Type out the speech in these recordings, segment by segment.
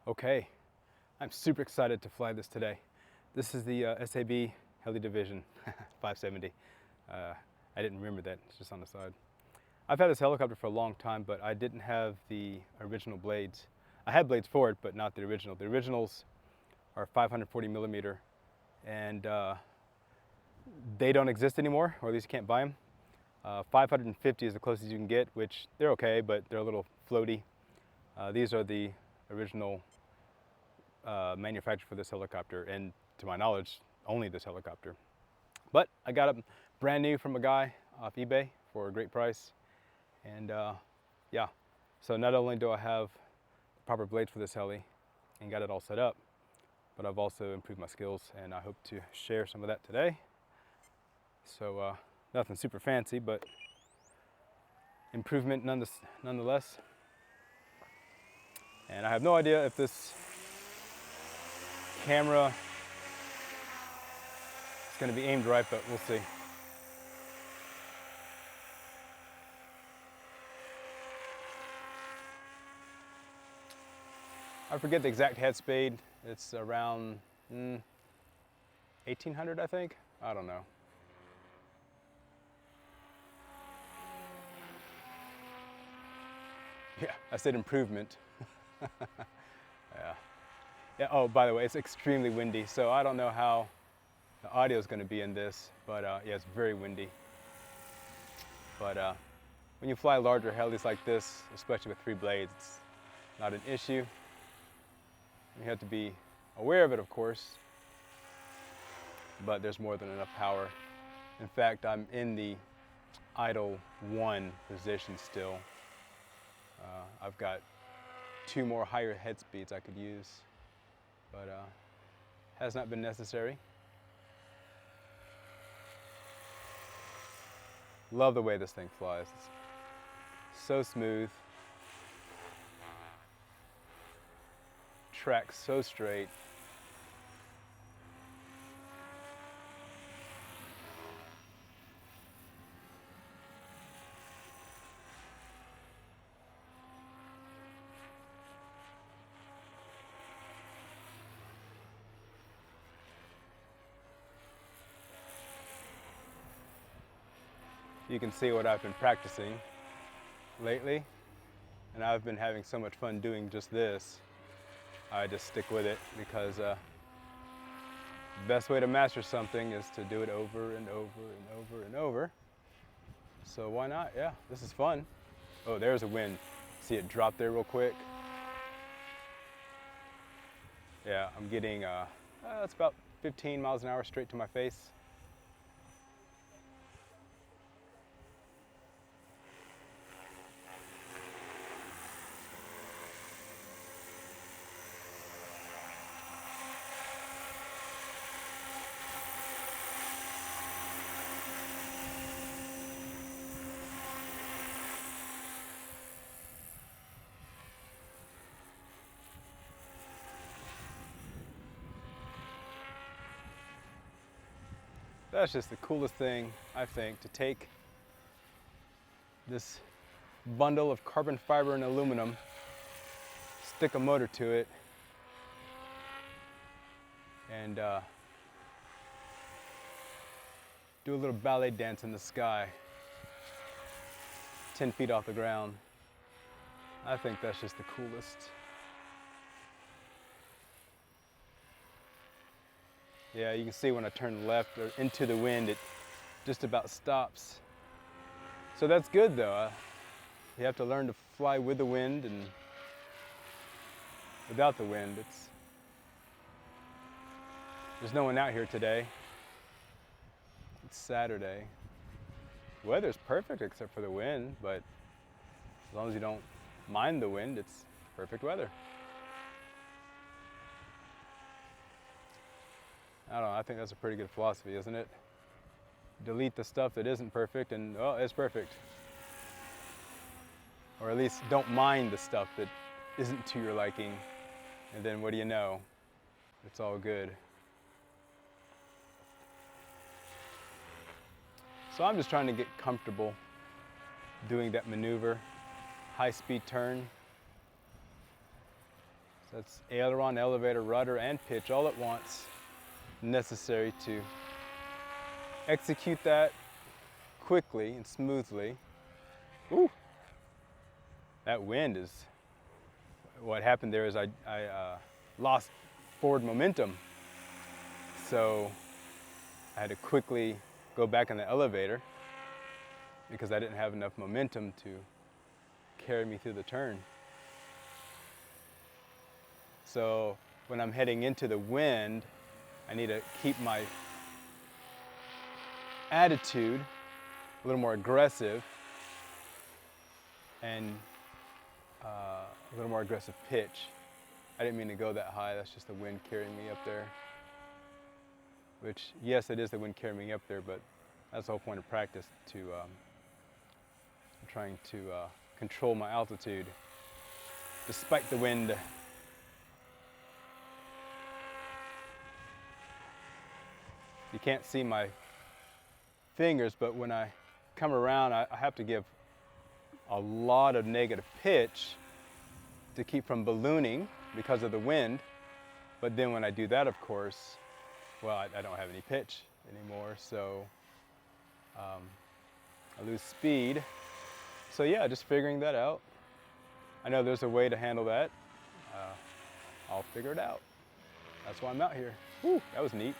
Okay, I'm super excited to fly this today. This is the SAB Heli Division 570. I didn't remember that, it's just on the side. I've had this helicopter for a long time, but I didn't have the original blades. I had blades for it, but not the original. The originals are 540 millimeter, and they don't exist anymore, or at least you can't buy them. 550 is the closest you can get, which they're okay, but they're a little floaty. These are the original manufactured for this helicopter, and to my knowledge, only this helicopter. But I got it brand new from a guy off eBay for a great price, and yeah. So not only do I have the proper blades for this heli and got it all set up, but I've also improved my skills, and I hope to share some of that today. So nothing super fancy, but improvement nonetheless. And I have no idea if this camera is going to be aimed right, but we'll see. I forget the exact head speed. It's around 1800, I think. I don't know. Yeah, I said improvement. Yeah. Yeah. Oh, by the way, it's extremely windy, so I don't know how the audio is going to be in this, but yeah, it's very windy. But when you fly larger helis like this, especially with 3 blades, it's not an issue. You have to be aware of it, of course, but there's more than enough power. In fact, I'm in the idle 1 position still. I've got 2 more higher head speeds I could use, but has not been necessary. Love the way this thing flies. It's so smooth. Tracks so straight. You can see what I've been practicing lately, and I've been having so much fun doing just this. I just stick with it because the best way to master something is to do it over and over and over and over. So why not? Yeah, this is fun. Oh, there's a wind. See it drop there real quick? Yeah, I'm getting, it's about 15 miles an hour straight to my face. That's just the coolest thing, I think, to take this bundle of carbon fiber and aluminum, stick a motor to it, and do a little ballet dance in the sky, 10 feet off the ground. I think that's just the coolest. Yeah, you can see when I turn left or into the wind, it just about stops. So that's good though. You have to learn to fly with the wind and without the wind. There's no one out here today. It's Saturday. Weather's perfect except for the wind, but as long as you don't mind the wind, it's perfect weather. I don't know, I think that's a pretty good philosophy, isn't it? Delete the stuff that isn't perfect and, oh, it's perfect. Or at least don't mind the stuff that isn't to your liking, and then what do you know? It's all good. So I'm just trying to get comfortable doing that maneuver, high-speed turn. So that's aileron, elevator, rudder, and pitch all at once, necessary to execute that quickly and smoothly. Ooh, that wind is, what happened there is I lost forward momentum. So I had to quickly go back in the elevator because I didn't have enough momentum to carry me through the turn. So when I'm heading into the wind, I need to keep my attitude a little more aggressive and a little more aggressive pitch. I didn't mean to go that high, that's just the wind carrying me up there. Which, yes, it is the wind carrying me up there, but that's the whole point of practice, to trying to control my altitude despite the wind. You can't see my fingers, but when I come around, I have to give a lot of negative pitch to keep from ballooning because of the wind. But then when I do that, of course, well, I don't have any pitch anymore, so I lose speed. So yeah, just figuring that out. I know there's a way to handle that. I'll figure it out. That's why I'm out here. Whew, that was neat.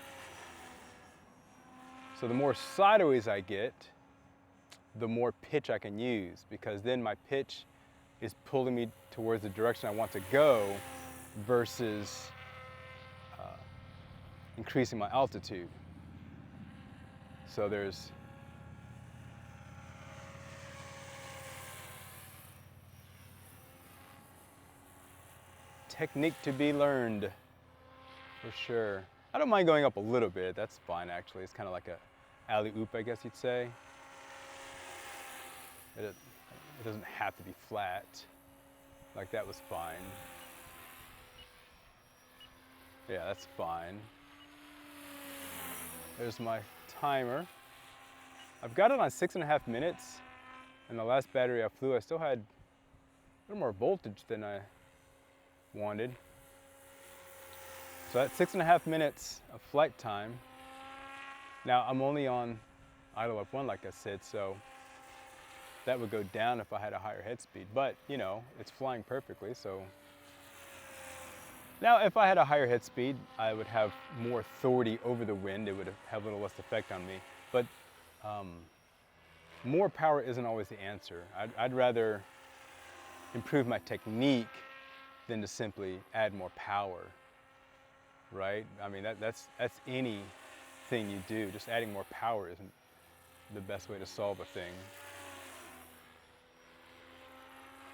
So the more sideways I get, the more pitch I can use, because then my pitch is pulling me towards the direction I want to go versus increasing my altitude. So there's technique to be learned, for sure. I don't mind going up a little bit, that's fine actually. It's kind of like a alley-oop, I guess you'd say. It doesn't have to be flat. Like that was fine. Yeah, that's fine. There's my timer. I've got it on 6.5 minutes, and the last battery I flew, I still had a little more voltage than I wanted. So that's 6.5 minutes of flight time. Now I'm only on idle up 1, like I said, so that would go down if I had a higher head speed, but you know, it's flying perfectly, so. Now, if I had a higher head speed, I would have more authority over the wind. It would have a little less effect on me. But more power isn't always the answer. I'd rather improve my technique than to simply add more power, right? I mean, that's anything you do. Just adding more power isn't the best way to solve a thing.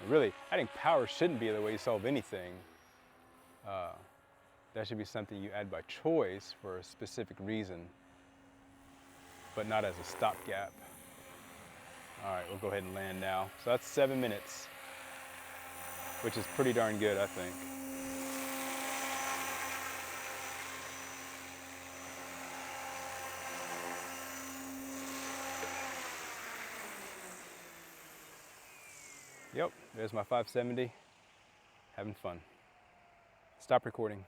And really, adding power shouldn't be the way you solve anything. That should be something you add by choice for a specific reason, but not as a stopgap. All right, we'll go ahead and land now. So that's 7 minutes, which is pretty darn good, I think. Yep, there's my 570, having fun. Stop recording.